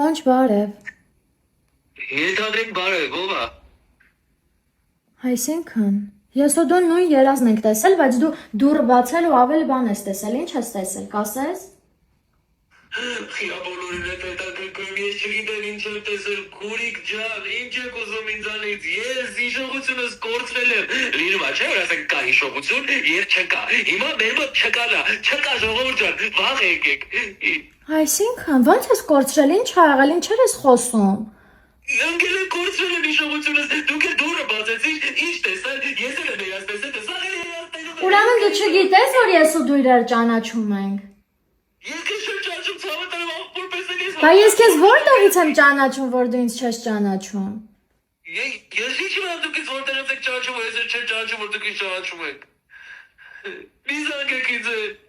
Ոնչ բարև։ Ենթադրենք բարև, ով է։ Այսինքն, ես ու դու նույն երազն ենք տեսել, բայց դու դուռը բացել ու ավելի բան ես տեսել, ինչ ես տեսել, կասես։ Խիա բոլորին հետ հետաքրքրում, ես չգիտեմ ինչ եմ տեսել, քուրիկ ջան, ինչ եք ուզում ինձանից, ես հիշողությունս կորցրել եմ, լինում է չէ, որ ասենք կա հիշողություն, և չկա, հիմա մեր մոտ չկա, չկա ժողովուրդ ջան, վաղ եկեք։ Այսինքն, ո՞նց ես կորցրել, ինչ ա եղել, ինչեր ես խոսում։ Ընկել եմ կորցրել եմ հիշողությունս, դուք էլ դուռը բացեցիք, ինչ տեսել, ես էլ եմ երազ տեսել, տեսաղ էլ երազ տեսել։ Ուրեմն դու չգիտես, որ ես ու դու իրար ճանաչում ենք։ Ես քեզ չեմ ճանաչում, ցավը տալեմ աղբորպես էլ ես։ Բա ես քեզ որտեղից եմ ճանաչում, որ դու ինձ չես ճանաչում։ Ես ինչ եմ դուք ինձ որտեղից եք ճանաչում, ես չեմ ճանաչում, որ դուք ինձ ճանաչում եք։ Մի զանգեք ինձ։